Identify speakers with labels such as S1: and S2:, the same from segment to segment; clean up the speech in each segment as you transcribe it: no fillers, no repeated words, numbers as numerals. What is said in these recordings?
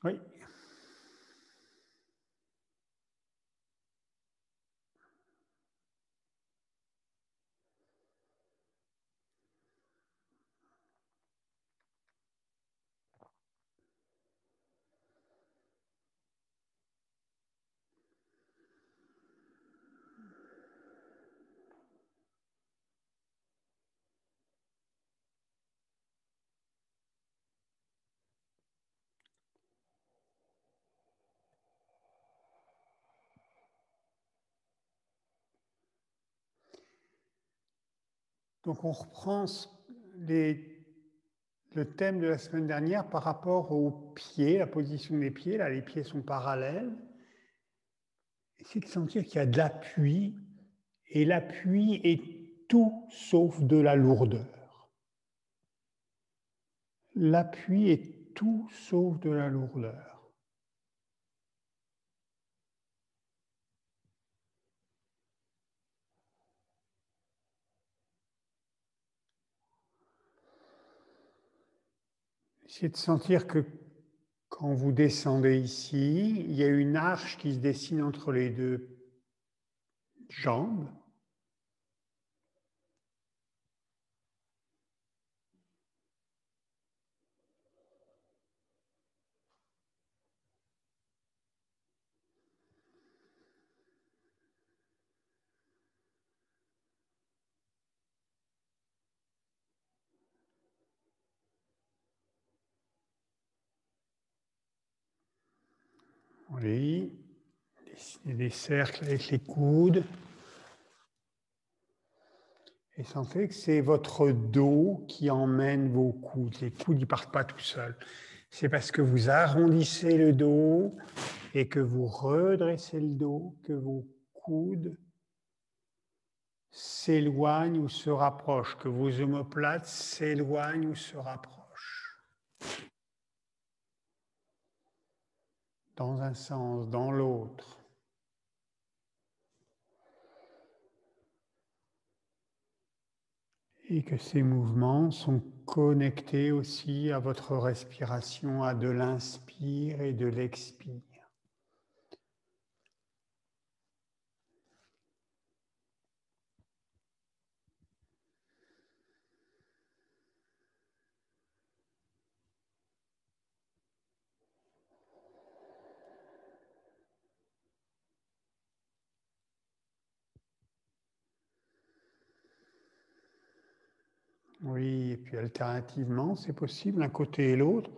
S1: Oui. Donc on reprend le thème de la semaine dernière par rapport aux pieds, la position des pieds. Là, les pieds sont parallèles. Essayez de sentir qu'il y a de l'appui. Et l'appui est tout sauf de la lourdeur. L'appui est tout sauf de la lourdeur. Essayez de sentir que quand vous descendez ici, il y a une arche qui se dessine entre les deux jambes. Oui, dessinez des cercles avec les coudes. Et sentez que c'est votre dos qui emmène vos coudes. Les coudes, ils ne partent pas tout seuls. C'est parce que vous arrondissez le dos et que vous redressez le dos que vos coudes s'éloignent ou se rapprochent, que vos omoplates s'éloignent ou se rapprochent. Dans un sens, dans l'autre. Et que ces mouvements sont connectés aussi à votre respiration, à de l'inspire et de l'expire. Oui, et puis alternativement, c'est possible, l'un côté et l'autre.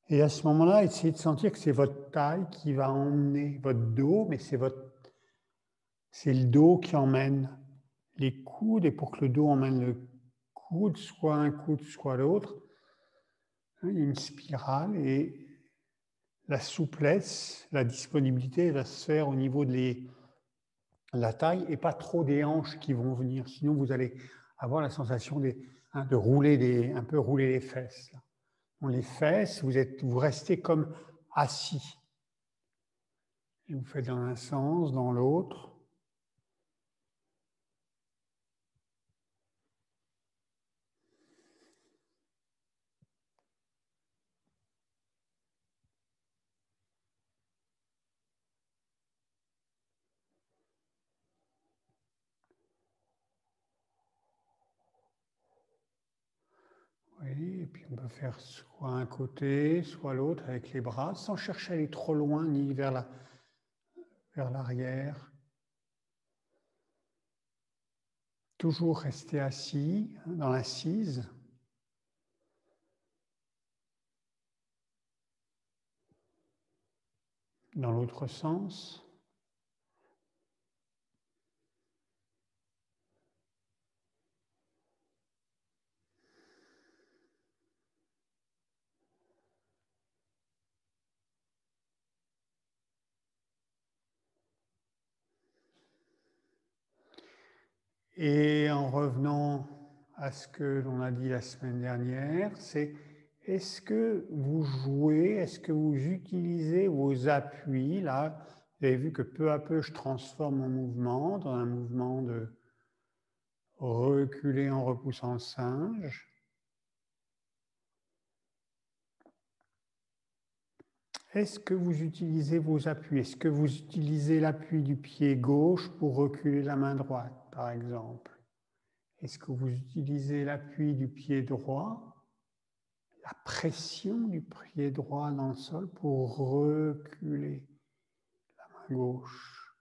S1: Et à ce moment-là, essayez de sentir que c'est votre taille qui va emmener votre dos, mais c'est le dos qui emmène les coudes. Et pour que le dos emmène le coude, soit un coude, soit l'autre, il y a une spirale et la souplesse, la disponibilité va se faire au niveau de la taille et pas trop des hanches qui vont venir. Sinon, vous allez avoir la sensation de rouler un peu rouler les fesses. Là. Bon, les fesses, vous restez comme assis. Et vous faites dans un sens, dans l'autre. Oui, et puis on peut faire soit un côté, soit l'autre avec les bras, sans chercher à aller trop loin ni vers l'arrière. Toujours rester assis dans l'assise. Dans l'autre sens. Et en revenant à ce que l'on a dit la semaine dernière, c'est est-ce que vous jouez, est-ce que vous utilisez vos appuis là? Vous avez vu que peu à peu, je transforme mon mouvement dans un mouvement de reculer en repoussant le singe. est-ce que vous utilisez vos appuis? Est-ce que vous utilisez l'appui du pied gauche pour reculer la main droite, par exemple? Est-ce que vous utilisez l'appui du pied droit, la pression du pied droit dans le sol pour reculer la main gauche?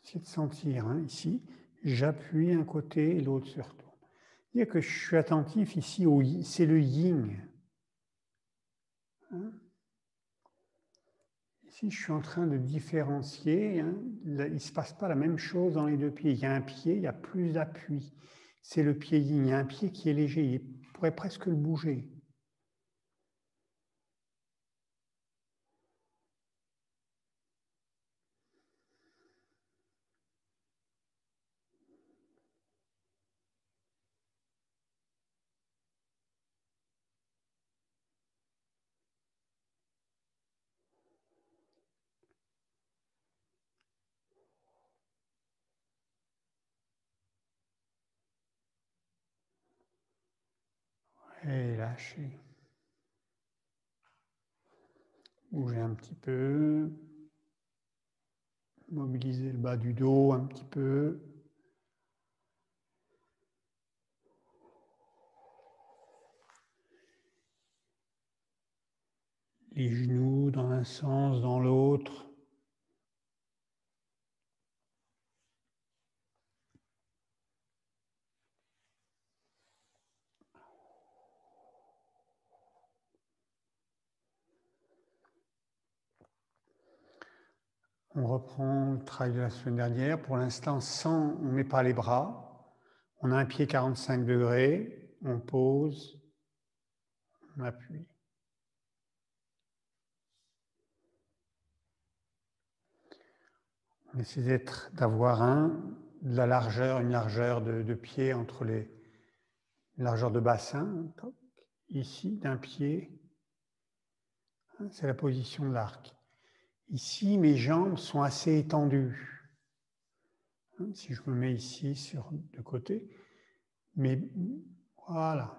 S1: Essayez de sentir, hein, ici, j'appuie un côté et l'autre se retourne. Dire que je suis attentif ici, c'est le yin. Hein? Ici, je suis en train de différencier. Hein, il ne se passe pas la même chose dans les deux pieds. Il y a un pied, il y a plus d'appui. C'est le pied yin. Il y a un pied qui est léger. Il pourrait presque le bouger. Et lâchez. Bougez un petit peu. Mobilisez le bas du dos un petit peu. Les genoux dans un sens, dans l'autre. On reprend le travail de la semaine dernière. Pour l'instant, on ne met pas les bras. On a un pied 45 degrés. On pose. On appuie. On essaie d'avoir une largeur de pied entre une largeur de bassin, ici, d'un pied. C'est la position de l'arc. Ici, mes jambes sont assez étendues. Si je me mets ici de côté, mais voilà.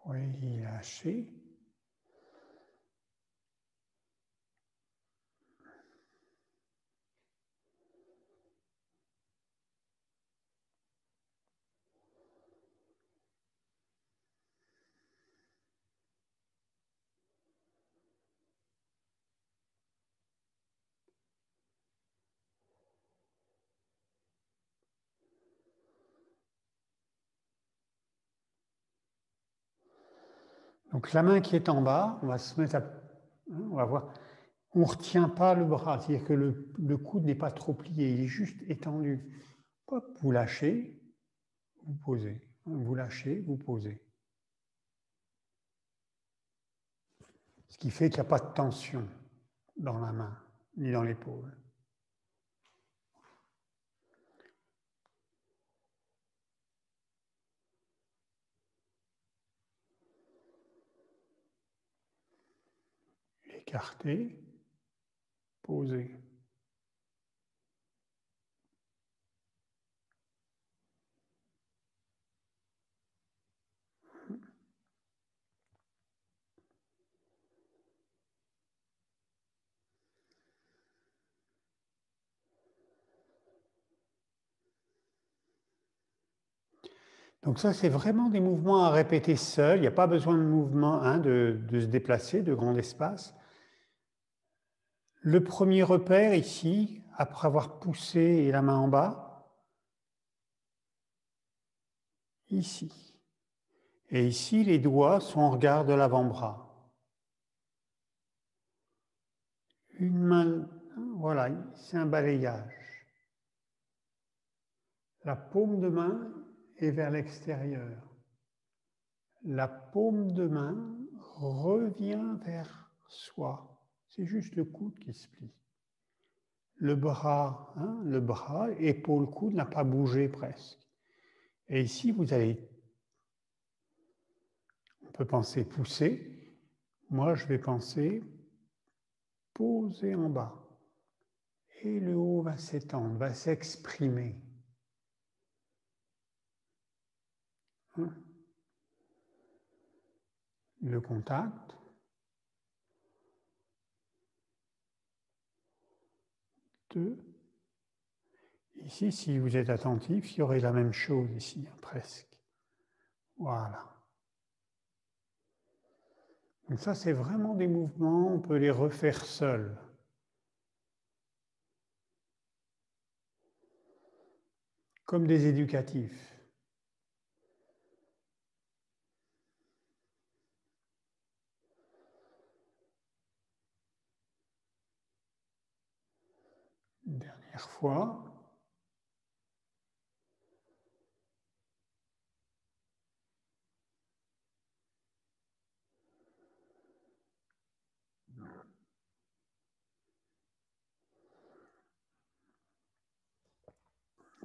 S1: Oui, lâchez. Donc la main qui est en bas, on va se mettre on va voir. On ne retient pas le bras, c'est-à-dire que le coude n'est pas trop plié, il est juste étendu. Hop, vous lâchez, vous posez. Vous lâchez, vous posez. Ce qui fait qu'il n'y a pas de tension dans la main, ni dans l'épaule. Écartez, posez. Donc ça, c'est vraiment des mouvements à répéter seul. Il n'y a pas besoin de mouvement, de se déplacer, de grand espace. Le premier repère ici, après avoir poussé et la main en bas, ici. Et ici, les doigts sont en regard de l'avant-bras. Une main, voilà, c'est un balayage. La paume de main est vers l'extérieur. La paume de main revient vers soi. C'est juste le coude qui se plie. Le bras, épaule-coude n'a pas bougé presque. Et ici, vous allez, on peut penser pousser. Moi, je vais penser poser en bas. Et le haut va s'étendre, va s'exprimer. Le contact. 2. Ici, si vous êtes attentif, il y aurait la même chose ici, presque. Voilà. Donc ça, c'est vraiment des mouvements, on peut les refaire seuls. Comme des éducatifs. Une dernière fois.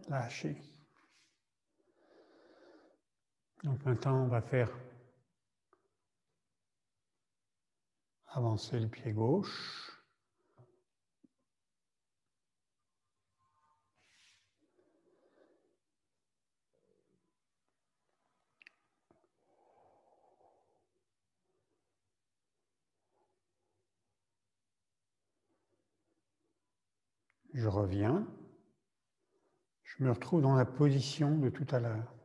S1: Lâchez. Donc maintenant, on va faire avancer le pied gauche. Je reviens. Je me retrouve dans la position de tout à l'heure.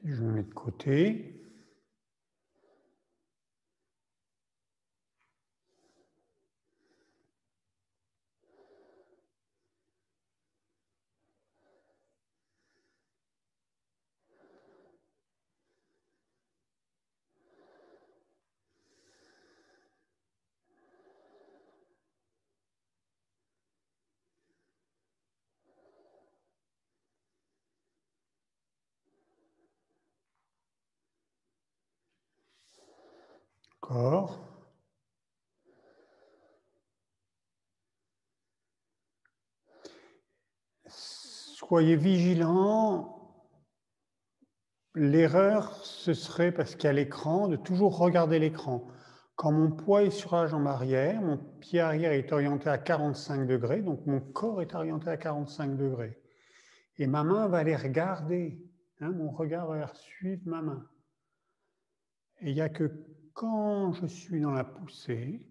S1: Si je me mets de côté, corps. Soyez vigilants. L'erreur, ce serait, parce qu'il y a l'écran, de toujours regarder l'écran. Quand mon poids est sur la jambe arrière, mon pied arrière est orienté à 45 degrés, donc mon corps est orienté à 45 degrés. Et ma main va aller regarder, mon regard va suivre ma main. Et il n'y a que quand je suis dans la poussée,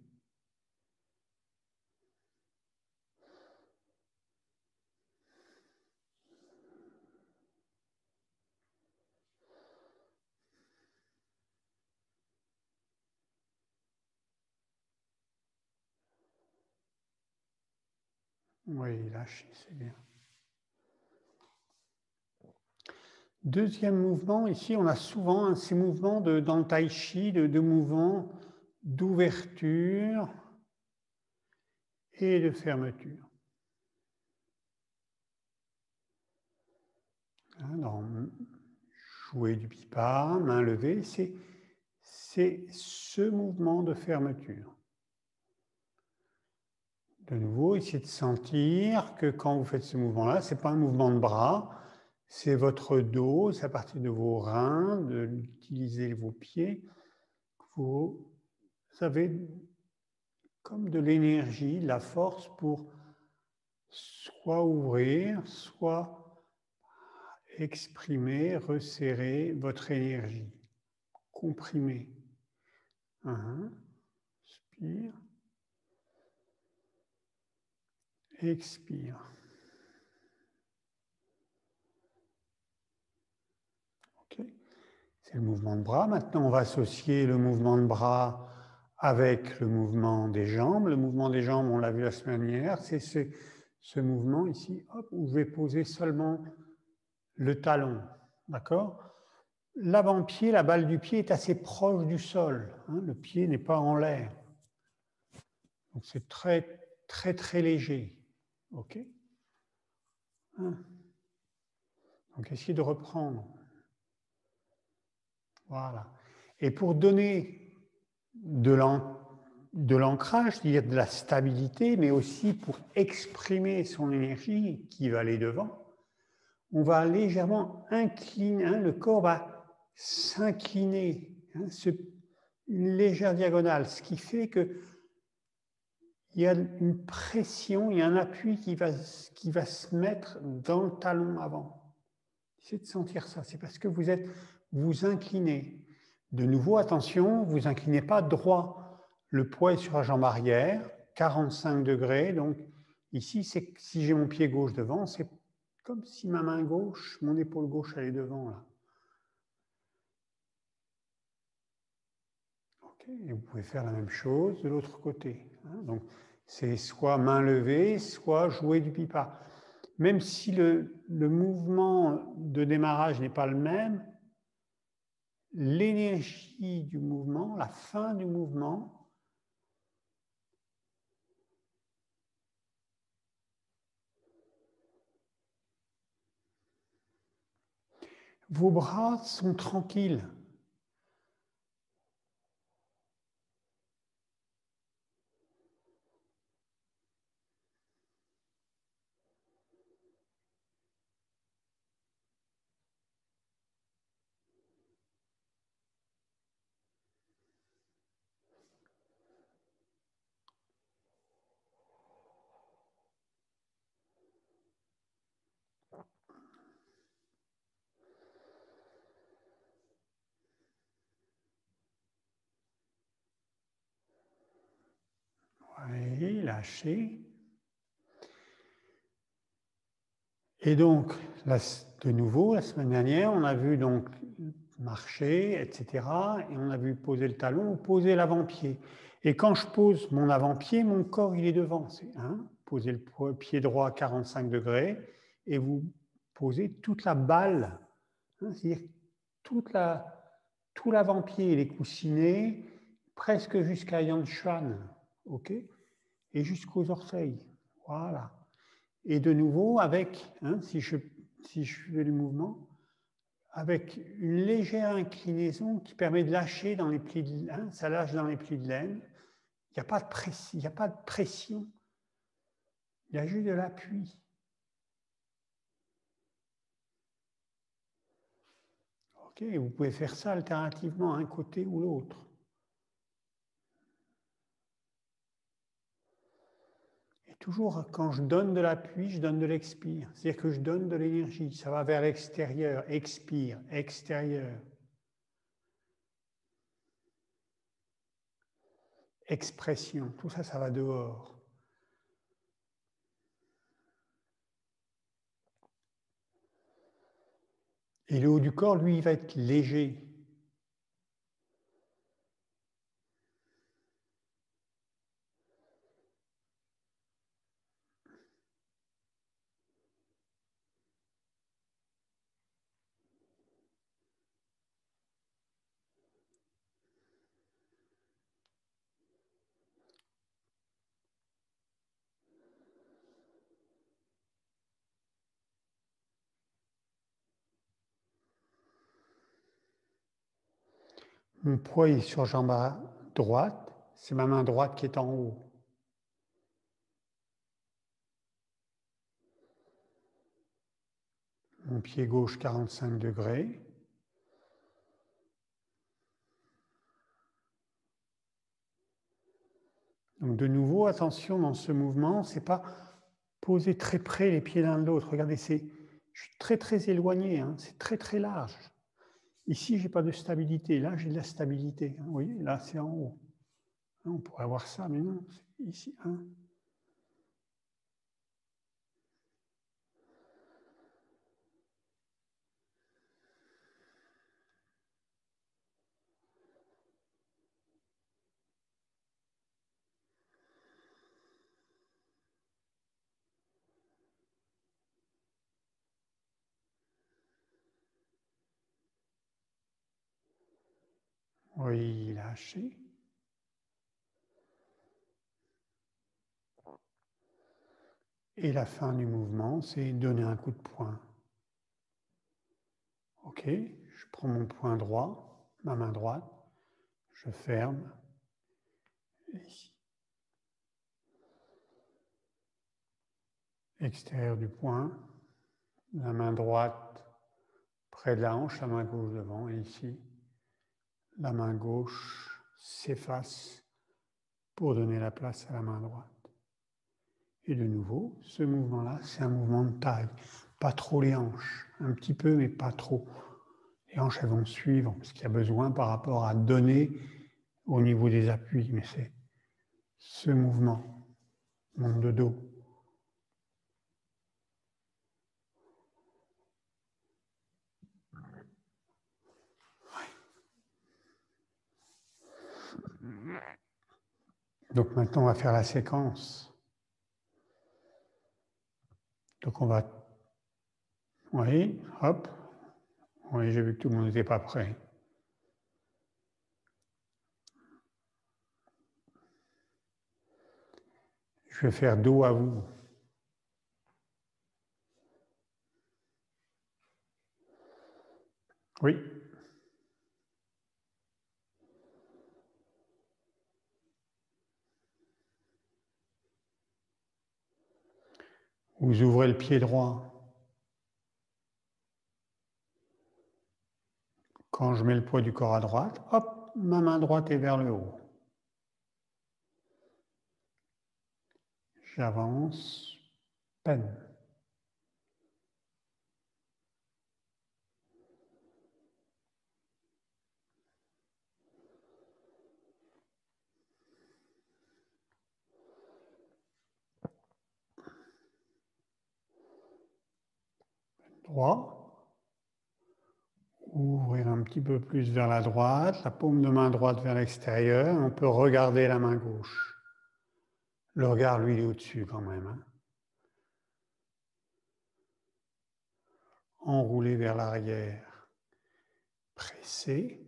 S1: oui, lâchez, c'est bien. Deuxième mouvement, ici on a souvent ces mouvements dans le tai chi, de mouvements d'ouverture et de fermeture. Dans jouer du pipa, main levée, c'est ce mouvement de fermeture. De nouveau, essayez de sentir que quand vous faites ce mouvement-là, ce n'est pas un mouvement de bras, c'est votre dos, c'est à partir de vos reins, d'utiliser vos pieds. Vous avez comme de l'énergie, de la force pour soit ouvrir, soit exprimer, resserrer votre énergie, comprimer. Inspire. Expire. Ok. C'est le mouvement de bras. Maintenant, on va associer le mouvement de bras avec le mouvement des jambes. Le mouvement des jambes, on l'a vu la semaine dernière, c'est ce mouvement ici, hop, où je vais poser seulement le talon, d'accord? L'avant-pied, la balle du pied est assez proche du sol, hein, le pied n'est pas en l'air. Donc c'est très, très, très léger, ok? Hein. Donc essayez de reprendre. Voilà. Et pour donner de l'ancrage, c'est-à-dire de la stabilité, mais aussi pour exprimer son énergie qui va aller devant, on va légèrement incliner, hein, le corps va s'incliner, hein, une légère diagonale, ce qui fait que il y a une pression, il y a un appui qui va se mettre dans le talon avant. Essayez de sentir ça, c'est parce que vous inclinez. De nouveau, attention, vous inclinez pas droit. Le poids est sur la jambe arrière, 45 degrés, donc ici, si j'ai mon pied gauche devant, c'est comme si ma main gauche, mon épaule gauche allait devant là. Okay. Et vous pouvez faire la même chose de l'autre côté. Hein. Donc, c'est soit main levée, soit jouer du pipa. Même si le mouvement de démarrage n'est pas le même, l'énergie du mouvement, la fin du mouvement, vos bras sont tranquilles. Oui, lâchez. Et donc, de nouveau, la semaine dernière, on a vu donc marcher, etc. Et on a vu poser le talon ou poser l'avant-pied. Et quand je pose mon avant-pied, mon corps, il est devant. Hein, posez le pied droit à 45 degrés et vous posez toute la balle, hein, c'est-à-dire tout l'avant-pied, les coussinets, presque jusqu'à Yan Shan, ok, et jusqu'aux orteils. Voilà. Et de nouveau, avec, hein, si je fais le mouvement, avec une légère inclinaison qui permet de lâcher dans les plis de laine, ça lâche dans les plis de laine. Il n'y a pas de pression, il n'y a pas de pression. Il y a juste de l'appui. Ok, vous pouvez faire ça alternativement, un côté ou l'autre. Et toujours, quand je donne de l'appui, je donne de l'expire. C'est-à-dire que je donne de l'énergie. Ça va vers l'extérieur. Expire, extérieur. Expression. Tout ça, ça va dehors. Et le haut du corps, lui, il va être léger. Mon poids est sur jambe droite, c'est ma main droite qui est en haut. Mon pied gauche 45 degrés. Donc de nouveau, attention dans ce mouvement, c'est pas poser très près les pieds l'un de l'autre. Regardez, je suis très très éloigné, hein, c'est très très large. Ici, j'ai pas de stabilité. Là, j'ai de la stabilité. Hein, vous voyez, là, c'est en haut. Hein, on pourrait avoir ça, mais non, c'est ici. Hein. Oui, lâchez. Et la fin du mouvement, c'est donner un coup de poing. Ok, je prends mon poing droit, ma main droite, je ferme. Et ici. Extérieur du poing, la main droite près de la hanche, la main gauche devant, et ici, la main gauche s'efface pour donner la place à la main droite. Et de nouveau, ce mouvement-là, c'est un mouvement de taille. Pas trop les hanches, un petit peu, mais pas trop. Les hanches, elles vont suivre, parce qu'il y a besoin par rapport à donner au niveau des appuis. Mais c'est ce mouvement, monde de dos. Donc maintenant, on va faire la séquence. Donc on va... Oui, hop. Oui, j'ai vu que tout le monde n'était pas prêt. Je vais faire dos à vous. Oui. Vous ouvrez le pied droit. Quand je mets le poids du corps à droite, hop, ma main droite est vers le haut. J'avance, peine. Droit. Ouvrir un petit peu plus vers la droite, la paume de main droite vers l'extérieur. On peut regarder la main gauche. Le regard, lui, il est au-dessus quand même. Hein. Enrouler vers l'arrière. Presser.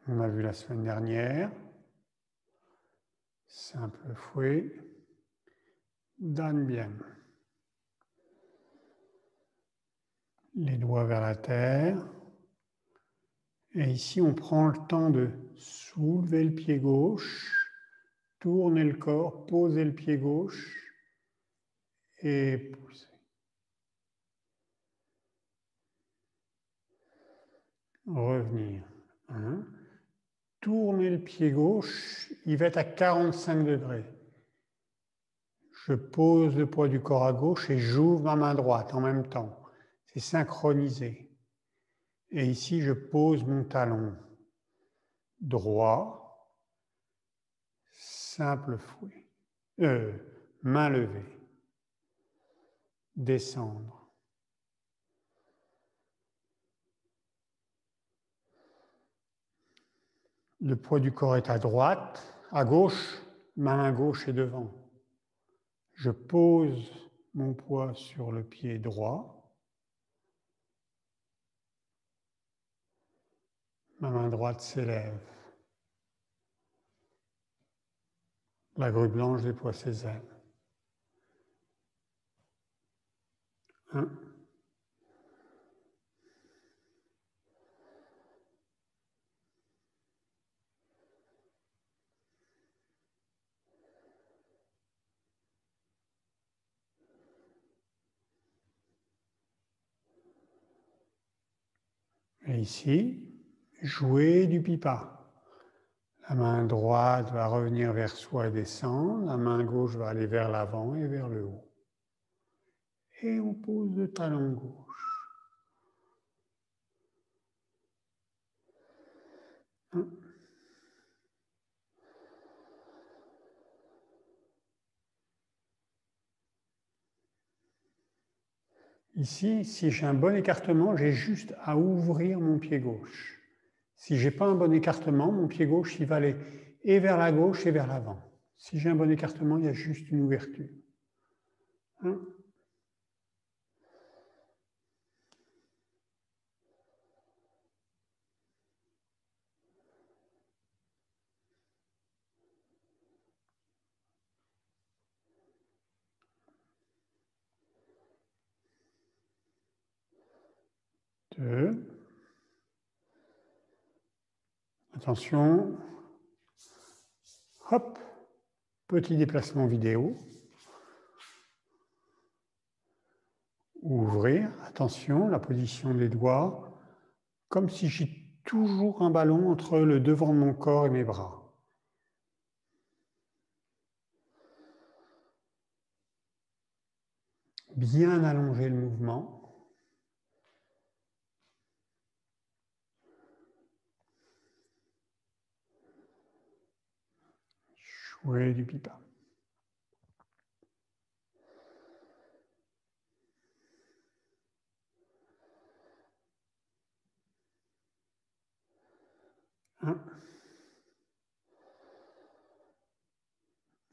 S1: On a vu la semaine dernière. Simple fouet. Dan bien. Les doigts vers la terre. Et ici, on prend le temps de soulever le pied gauche, tourner le corps, poser le pied gauche et pousser. Revenir. Hein. Tourner le pied gauche, il va être à 45 degrés. Je pose le poids du corps à gauche et j'ouvre ma main droite en même temps. C'est synchronisé. Et ici, je pose mon talon droit, simple fouet, main levée, descendre. Le poids du corps est à droite, à gauche, ma main gauche est devant. Je pose mon poids sur le pied droit. Ma main droite s'élève. La grue blanche déploie ses ailes. 1. Et ici, jouer du pipa. La main droite va revenir vers soi et descendre. La main gauche va aller vers l'avant et vers le haut. Et on pose le talon gauche. 1. Ici, si j'ai un bon écartement, j'ai juste à ouvrir mon pied gauche. Si je n'ai pas un bon écartement, mon pied gauche, il va aller et vers la gauche et vers l'avant. Si j'ai un bon écartement, il y a juste une ouverture. 1, 2. Attention. Hop. Petit déplacement vidéo. Ouvrir. Attention, la position des doigts. Comme si j'ai toujours un ballon entre le devant de mon corps et mes bras. Bien allonger le mouvement. Jouer du pipa.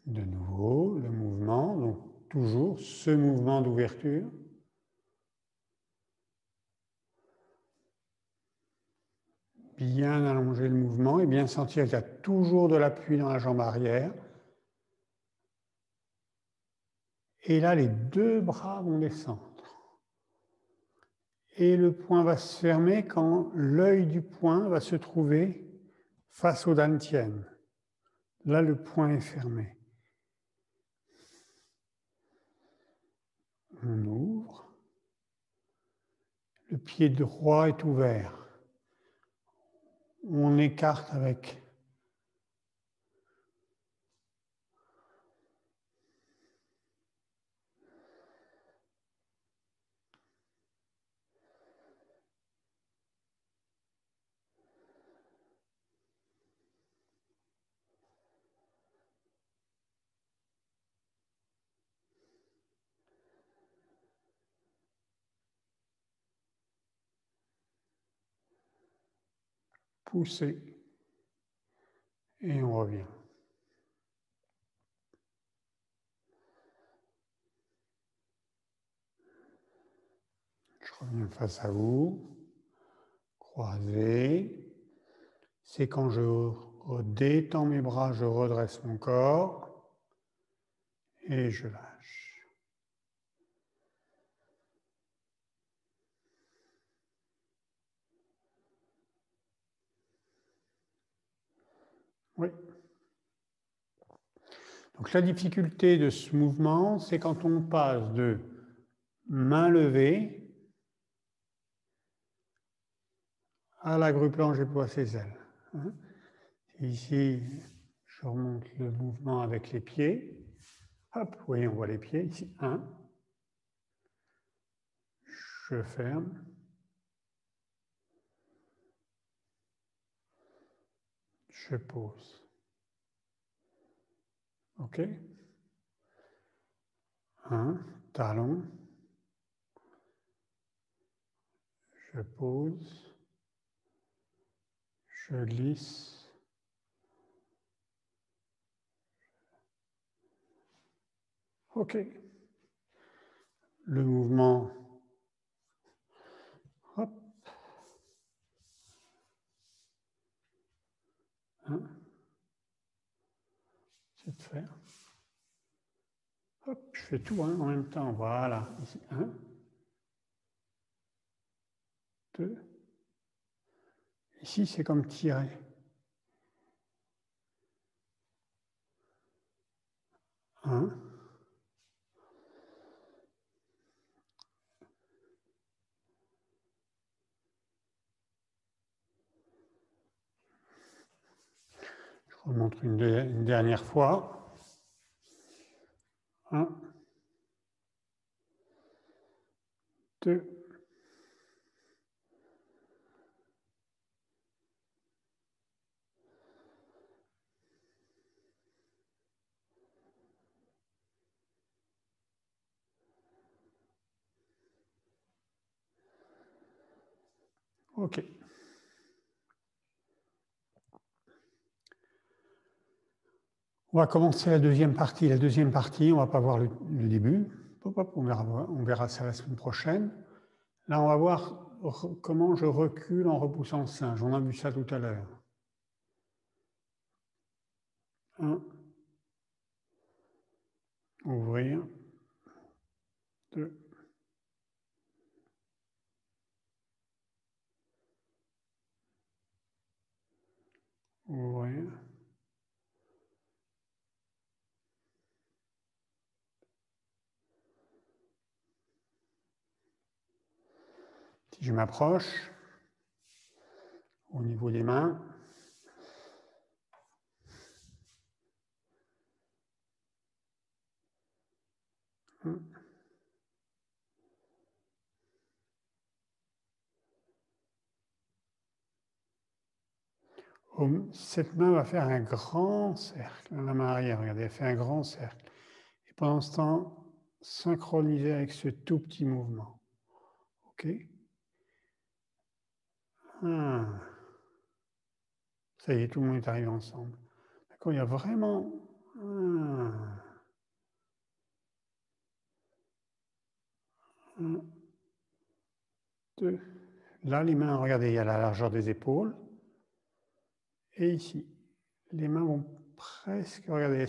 S1: De nouveau, le mouvement, donc toujours ce mouvement d'ouverture. Bien allonger le mouvement et bien sentir qu'il y a toujours de l'appui dans la jambe arrière. Et là, les deux bras vont descendre. Et le poing va se fermer quand l'œil du poing va se trouver face au dantian. Là, le poing est fermé. On ouvre. Le pied droit est ouvert. On écarte avec pousser. Et on revient. Je reviens face à vous. Croisé. C'est quand je détends mes bras, je redresse mon corps et je lâche. Oui. Donc la difficulté de ce mouvement, c'est quand on passe de main levée à la grue planche déploie ses ailes. Ici, je remonte le mouvement avec les pieds. Hop, vous voyez, on voit les pieds. Ici, 1. Je ferme. Je pose. OK. 1, talon. Je pose. Je glisse. OK. Le mouvement. Hop. 1. C'est de faire. Hop, je fais tout en même temps. Voilà. Ici, 1. 2. Ici, c'est comme tirer. 1. Je remonte une dernière fois. 1. 2. OK. On va commencer la deuxième partie. La deuxième partie, on ne va pas voir le début. On verra ça la semaine prochaine. Là, on va voir comment je recule en repoussant le singe. On a vu ça tout à l'heure. 1. Ouvrir. 2. Ouvrir. Si je m'approche, au niveau des mains, cette main va faire un grand cercle, la main arrière, regardez, elle fait un grand cercle. Et pendant ce temps, synchroniser avec ce tout petit mouvement. OK? Ça y est, tout le monde est arrivé ensemble. D'accord, il y a vraiment... 1, 2. Là, les mains, regardez, il y a la largeur des épaules. Et ici, les mains vont presque, regardez,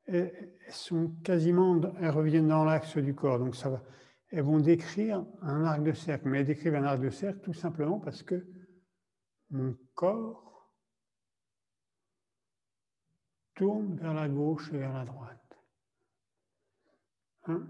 S1: elles sont quasiment, elles reviennent dans l'axe du corps. Donc ça va, elles vont décrire un arc de cercle. Mais elles décrivent un arc de cercle tout simplement parce que mon corps tourne vers la gauche et vers la droite. 1.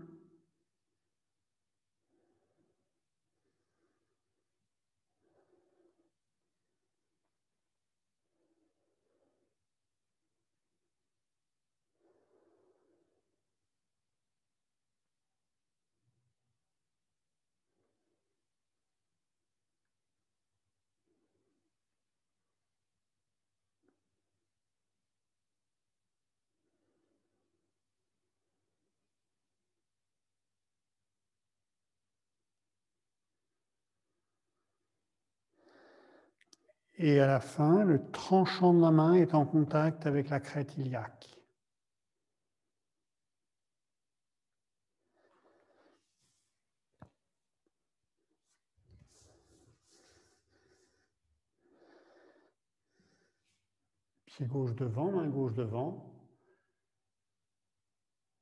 S1: Et à la fin, le tranchant de la main est en contact avec la crête iliaque. Pied gauche devant, main gauche devant.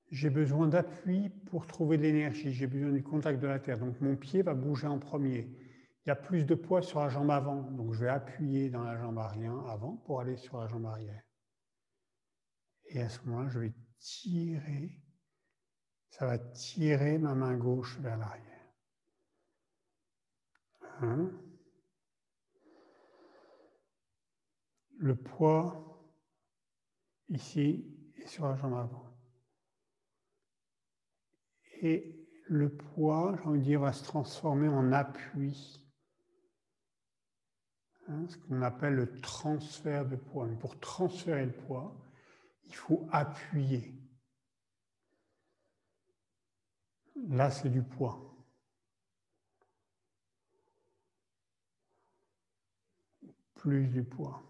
S1: J'ai besoin d'appui pour trouver de l'énergie, j'ai besoin du contact de la terre. Donc mon pied va bouger en premier. Il y a plus de poids sur la jambe avant, donc je vais appuyer dans la jambe arrière avant pour aller sur la jambe arrière. Et à ce moment-là, je vais tirer, ça va tirer ma main gauche vers l'arrière. 1. Le poids ici est sur la jambe avant. Et le poids, j'ai envie de dire, va se transformer en appui. Ce qu'on appelle le transfert de poids. Mais pour transférer le poids, il faut appuyer. Là, c'est du poids. Plus du poids.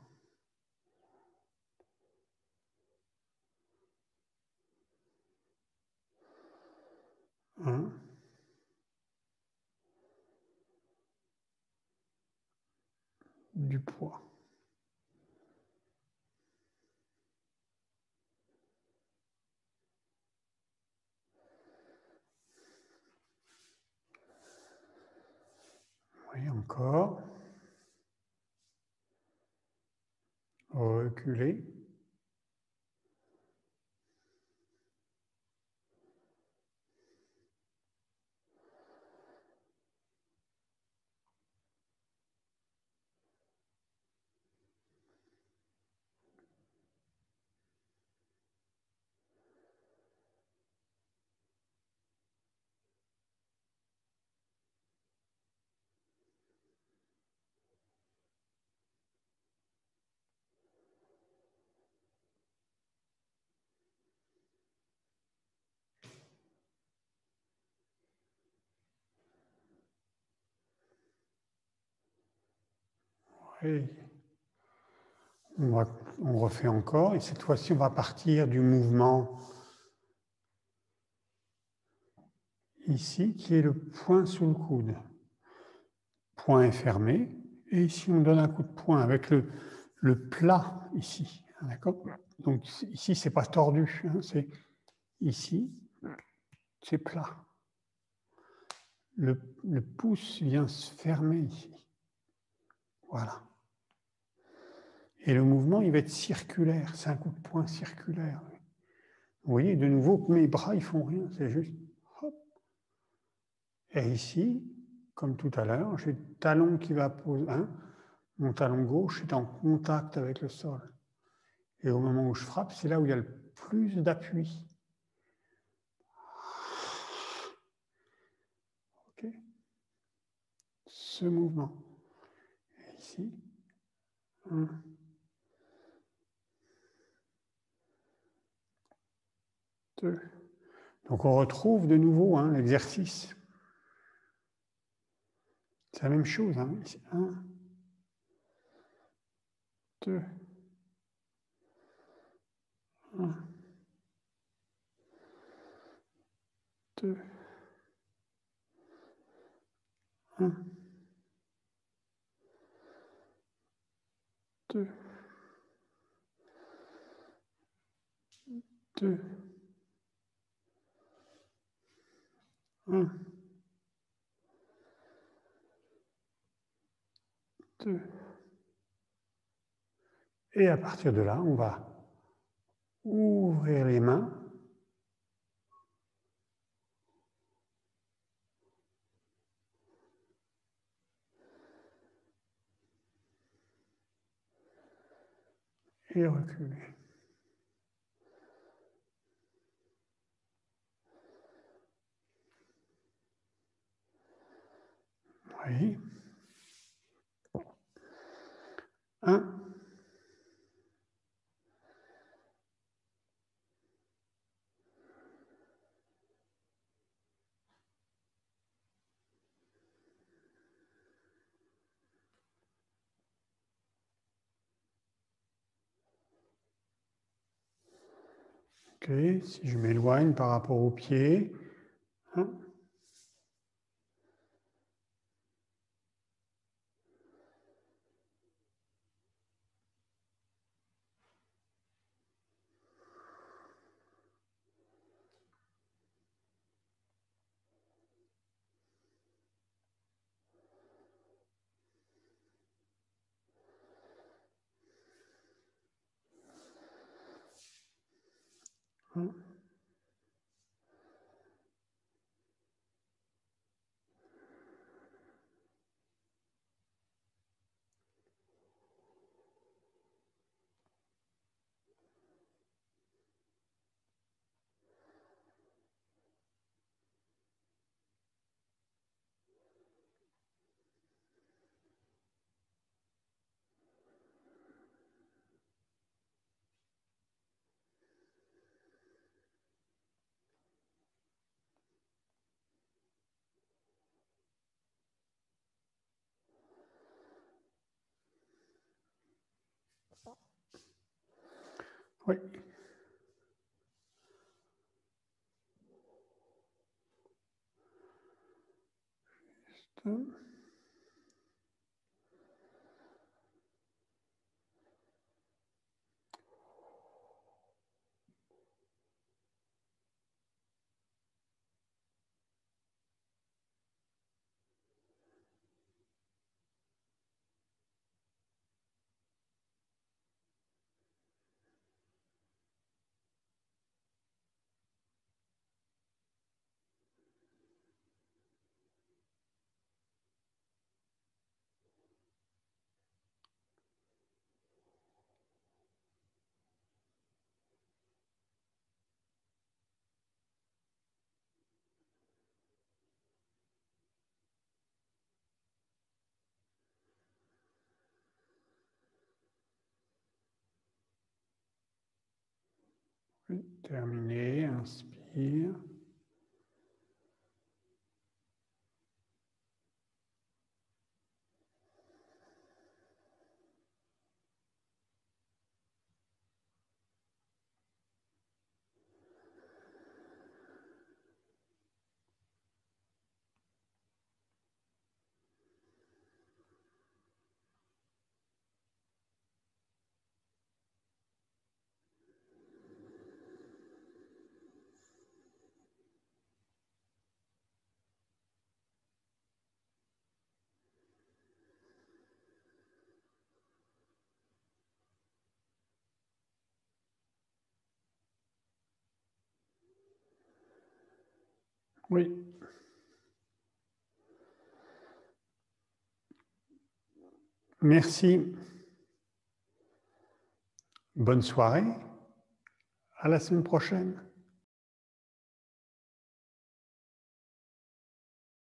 S1: 1. Du poids. Oui, encore. Reculer. Et on refait encore, et cette fois-ci, on va partir du mouvement ici, qui est le point sous le coude. Point est fermé, et ici, on donne un coup de poing avec le plat ici. D'accord? Donc ici, c'est pas tordu, hein, c'est ici, c'est plat. Le pouce vient se fermer ici. Voilà. Et le mouvement, il va être circulaire. C'est un coup de poing circulaire. Vous voyez, de nouveau, mes bras, ils font rien. C'est juste, hop. Et ici, comme tout à l'heure, j'ai le talon qui va poser, hein, mon talon gauche est en contact avec le sol. Et au moment où je frappe, c'est là où il y a le plus d'appui. Ok. Ce mouvement. Et ici, 1, 2. Donc on retrouve de nouveau hein, l'exercice. C'est la même chose. Hein. 1, 2, 1, 2, 1, 2, 2, 1, 2. Et à partir de là, on va ouvrir les mains. Et reculer. Oui. 1. Ok, si je m'éloigne par rapport au pied. 1. 1. Oui. Juste. Oui. Terminé. Inspire. Oui. Merci. Bonne soirée. À la semaine prochaine.